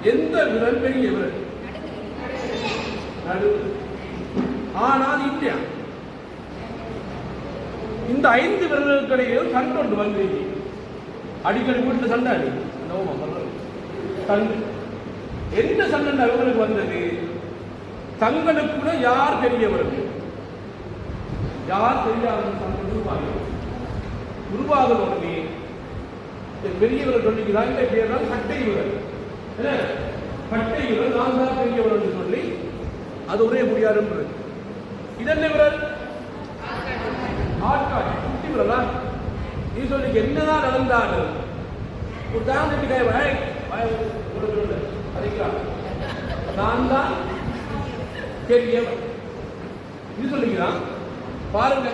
எந்த விரல் பெரிய விரல்? ஆனால் இல்லையா, இந்த 5 விரல்களுக்கிடையே சண்டை ஒன்று வந்து அடிக்கடி வீட்டில் சண்டை அடி சண்டை. எந்த சண்டை அவங்களுக்கு வந்தது? தங்களுக்குள்ள யார் பெரியவர்கள், யார் தெரியாத சண்டை உருவாக உடனே பெரியவர்கள் சொல்லிக்கிறார். இந்த பேர் தான் கட்டை விரல். கட்டை விரல் நான் தான் பெரியவர் என்று சொல்லி அது ஒரே முடியாது. இதென்ன விரல்? ஆட்காட்சி குட்டி விரலா? நீ சொல்லி என்னதான் நடந்தாலும் நான் தான் பெரியவர் இது சொல்லிக்கிறான். பாருங்க,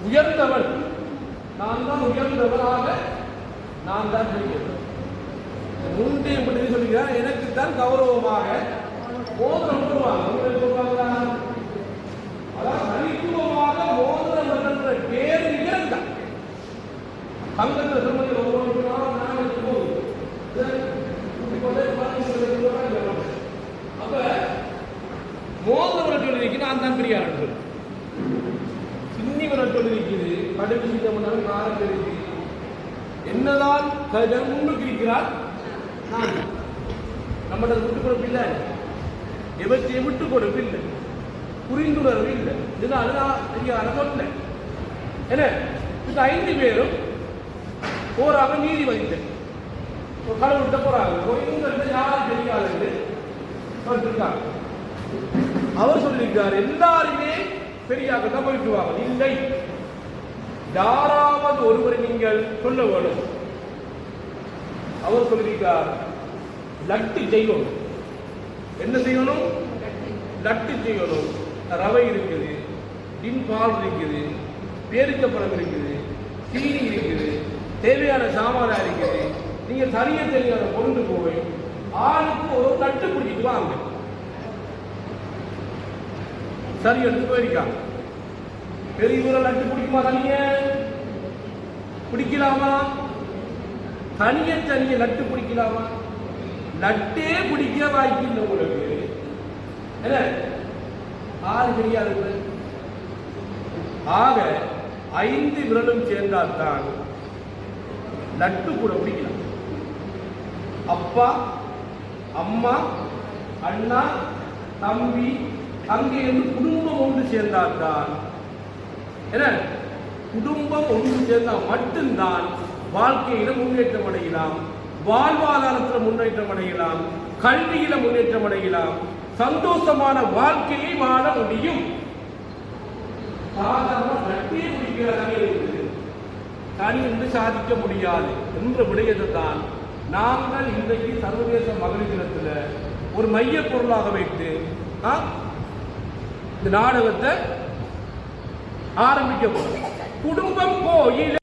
உயர்ந்தவன் நான் தான், உயர்ந்தவராக நான் தான் பெரியவர். முன்னே மட்டும் சொல்லிக்கிறான். எனக்கு தான் கௌரவமாக மோதிரம் சொல்லுவாங்க. அதான் தனித்துவமாக மோதிரம் என்ற பேர் இருந்தான். தங்கத்தில் திருமணத்தில் அப்ப மோதிரம் சொல்லி நான் தான் பெரியார் சொல்லு. சின்னி விரல் சொல்லி இருக்குது. கடுகு சீத்தம் காரம் தெரிவித்து என்னதான் முன்னுக்கு இருக்கிறார். நான் நம்மளை விட்டுக் கொடுப்பில்லை, எவற்றை விட்டுக் கொடுப்பில்லை, புரிந்துணர்வு இல்லை. இதனால நான் பெரியார சொன்னேன். என்ன இந்த 5 பேரும் போராக நீதிபதி கடவுள்கிட்ட போறாங்க. யார் தெரியாது அவர் சொல்லியிருக்கார். எல்லாருமே பெரியாக தான் போயிட்டுவாங்க. இல்லை, யாராவது ஒருவரை நீங்கள் சொல்ல வேணும். அவர் சொல்லியிருக்கார், லட்டு செய்யணும். என்ன செய்யணும்? லட்டு செய்யணும். ரவை இருக்குது, பால் இருக்குது, பேரிச்சப்பழம் இருக்குது, சீனி இருக்குது, தேவையான சாமானா இருக்குது. நீங்க தனிய தெரியாத கொண்டு போய் ஆளுக்கு ஒரு லட்டு பிடிச்சிட்டு வாங்க. சரி எடுத்து போயிருக்காங்க. பெரிய லட்டு பிடிக்குமா? தனிய பிடிக்கலாமா? தனிய லட்டு பிடிக்கலாமா? லட்டே பிடிக்க வாய்ப்பு இல்லை உங்களுக்கு. என்ன ஆறு தெரியாது. ஆக 5 விரலும் சேர்ந்தால்தான் லட்டு கூட பிடிக்கலாம். அப்பா, அம்மா, அண்ணா, தம்பி, தங்கை என்று குடும்பம் ஒன்று சேர்ந்தால்தான், என்ன குடும்பம் ஒன்று சேர்ந்தால் மட்டும்தான் வாழ்க்கையில முன்னேற்றம் அடையலாம், வாழ்வாதாரத்தில் முன்னேற்றம் அடையலாம், கல்வியில முன்னேற்றம் அடையலாம், சந்தோஷமான வாழ்க்கையை வாழ முடியும். சாதாரண லட்டே பிடிக்கிற தனி என்று சாதிக்க முடியாது என்ற விடயத்தை தான் நாங்கள் இன்றைக்கு சர்வதேச மகளிர் தினத்தில் ஒரு மைய பொருளாக வைத்து இந்த நாடகத்தை ஆரம்பிக்க போறோம். குடும்பம் கோயில்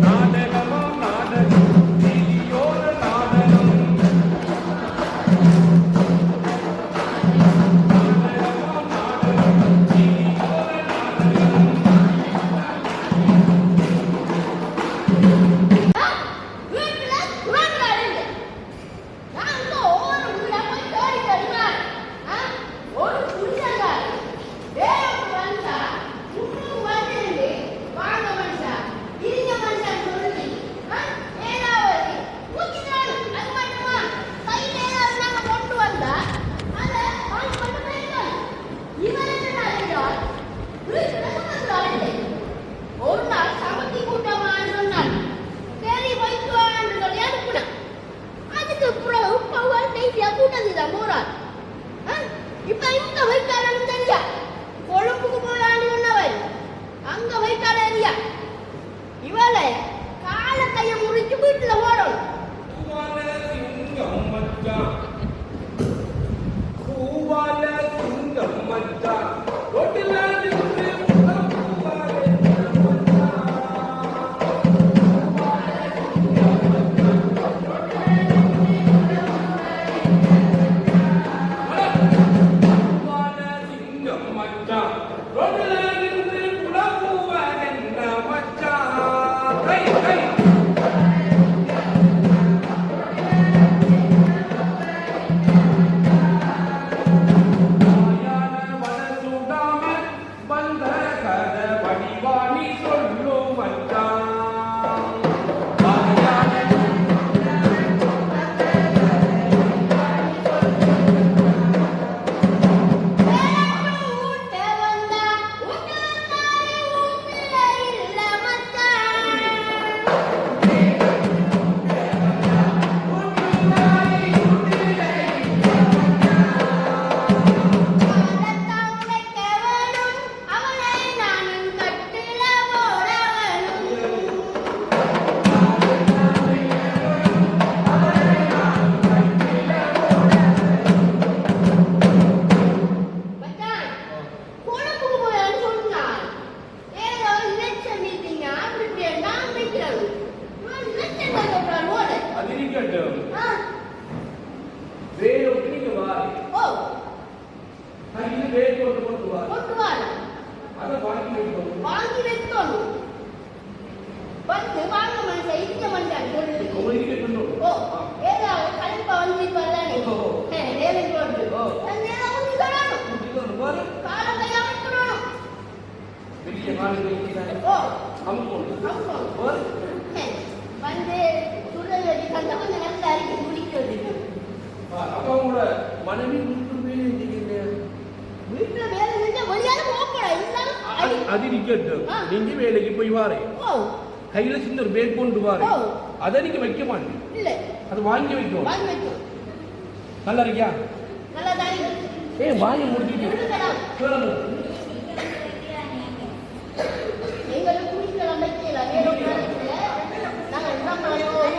நாடகமா நாடகம் பேர் கொண்டு வா. அதை வாங்கி வைக்கணும். வந்து வாங்க மனுஷன் இருக்க மாட்டான் சொல்லு. ஓ ஏதாவது கழிப்பா வந்து வரலானே நேரம் போட்டு நேரம் ஊற்றி தரணும். காலம் கையாம பண்ணணும். வெளியே காலம் ஓ அமுக்கணும். வந்து சுடல் வச்சு தந்தா கொஞ்சம் நல்லா அரிக்கி குடிக்கிறது. அப்ப உங்களோட மனைவி வீட்டுல வேலை செஞ்சா வெளியால போகப்படா இருந்தாலும் அது இருக்கட்டும். நீங்க வேலைக்கு போய் வாரே கையில சின்ன ஒரு பேக் கொண்டு வாரு. அதை நீங்க வைக்க மாட்டீங்க. இல்ல அது வாங்கி வைக்கும். நல்லா இருக்கியா? நல்லா தான் ஏய் வாங்கி முடிச்சிட்டு சொல்லுங்க. எங்களுக்கு குடிக்கலாம் வைக்கல வேலை நாங்க என்ன பண்ணோம்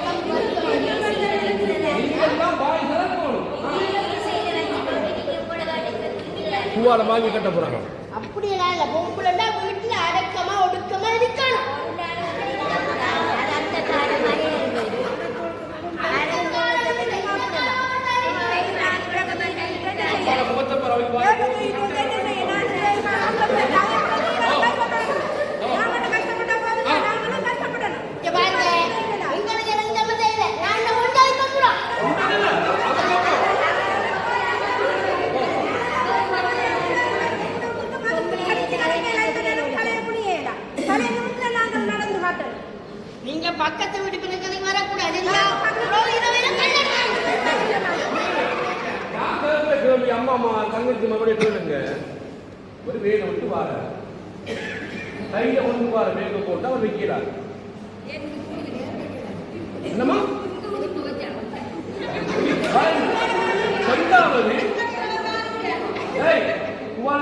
நீங்கெல்லாம் வாய் திறக்கணும். பூவால வாங்கி கட்ட போறாங்க. அப்படியெல்லாம் இல்ல. பொம்பளைன்னா வீட்டுல அடக்கமா ஒடுக்கமா இருக்கணும். நீங்க பக்கத்து வீட்டு பிள்ளைங்களுக்கு வரக்கூடாது. அம்மா தங்கச்சி மறுபடியும் கேளுங்க. ஒரு வேலை விட்டு வார கையில கொண்டு வார வேலை போட்டு அவர் வைக்கிறார். என்னமா சொல்லாவது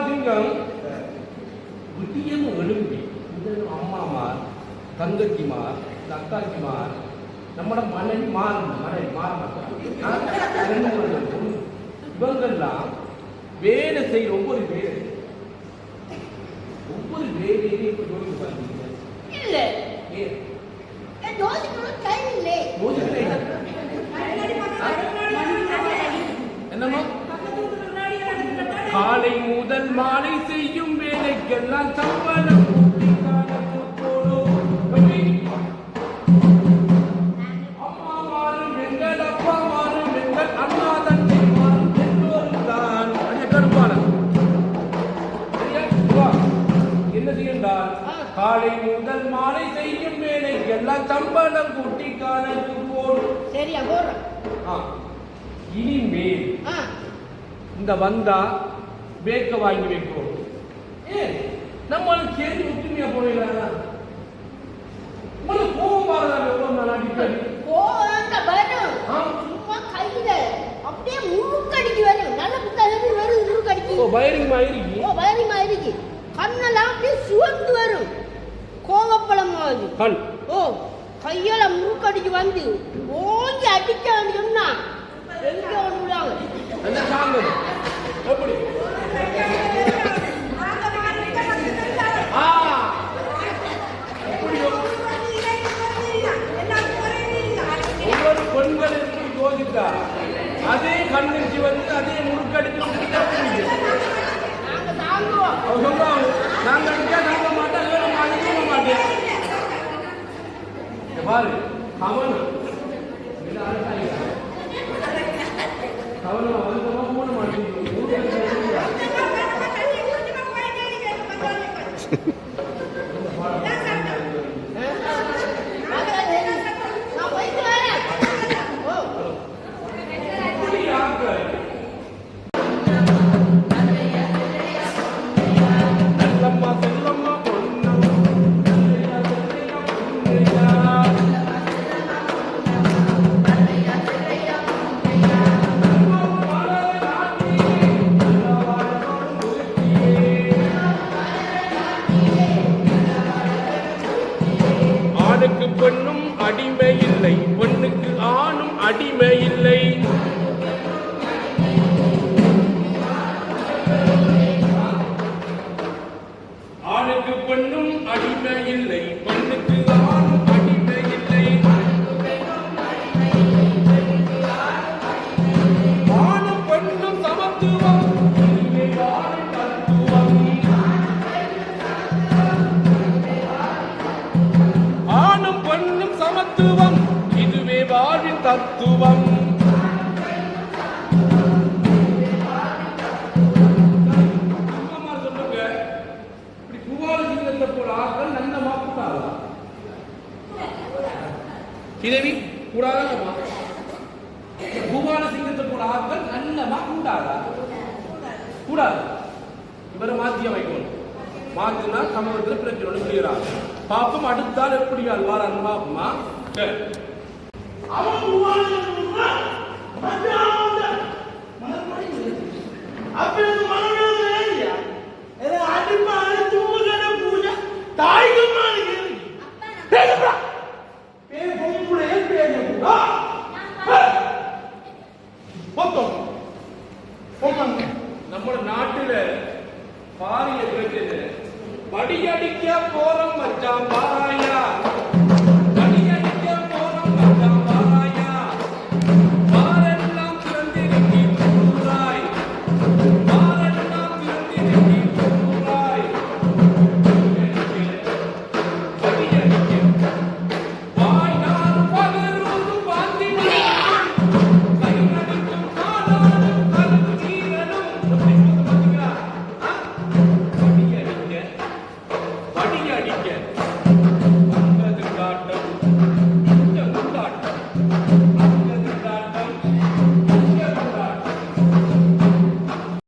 சிங்கம் விட்டியம் எழும்பி அம்மாமார் தங்கச்சிமார் அக்காச்சிமார் நம்மட மனைவி இவங்கெல்லாம் வேலை செய்யற ஒவ்வொரு வேலையிலே இப்ப யோசிச்சு பாருங்க. இல்ல என்னமா காலை முதல் மாலை செய்யும் வேலைக்கெல்லாம் சம்பளம் காலை முதல் மாலை செய்யும் வேலைக்கெல்லாம் சம்பளம் கூட்டி காலத்து போடும். சரியா போடுறோம். இனிமேல் இந்த வந்தா பேக்க வாங்கி வைப்போம். நம்மளுக்கு சேர்ந்து ஒற்றுமையா போனீங்களா? உங்களுக்கு கோபம் வரதான் எவ்வளவு நாள் அடிக்கடி சும்மா கையில அப்படியே முழுக்கடிக்கு வரும். நல்ல புத்தகம் வரும் முழுக்கடிக்கு. வயரிங் மாயிருக்கு. கண்ணெல்லாம் அப்படியே சுவந்து வரும். கோவப்பழம் மாதிரி கண். கையால முறுக்கடிக்கு வந்து ஓங்கி அடிச்சான்னு சொன்னா எங்க விடுவாங்க. எப்படி ஒவ்வொரு பெண்கள் எப்படி யோசித்தா அதே கண்ணிற்கு வந்து அதே முறுக்கடிச்சு நாங்க தாங்குவோம். அவங்க சொல்லுவாங்க நாங்க அடிச்சா தாங்க மாட்டேன் அடிக்க மாட்டேன். பாரு கவனம் கவனம் வந்தமா போன மாட்டேங்குது. பெண்ணும் அடிமை இல்லை, பெண்ணுக்கு ஆணும் அடிமை இல்லை. ஆணுக்கு பெண்ணும் அடிமை இல்லை, பெண்ணுக்கு ஆணும் அடிமை இல்லை. ஆணும் பெண்ணும் சமத்துவம். ஸ்ரீதேவி கூடாதம்மா. பூபால சிங்கத்தை போல ஆட்கள் நல்லமா கூடாதா? கூடாது. இவரை மாத்திய வைக்கணும். மாத்தினா சமூகத்தில் பிரச்சனை முடிகிறார். பாப்பம் அடுத்தால் எப்படி அல்வாரான்னு பாப்போமா? அவன் அப்படி மனவேதனை அடிப்பா தூங்கன பூஜை தாய்கமான பேசுறா பேர் பொம்புடைய பேர் நம்ம நாட்டுல பாரிய பிரச்சனை படியடிக்க போறோம் மச்சான் பாய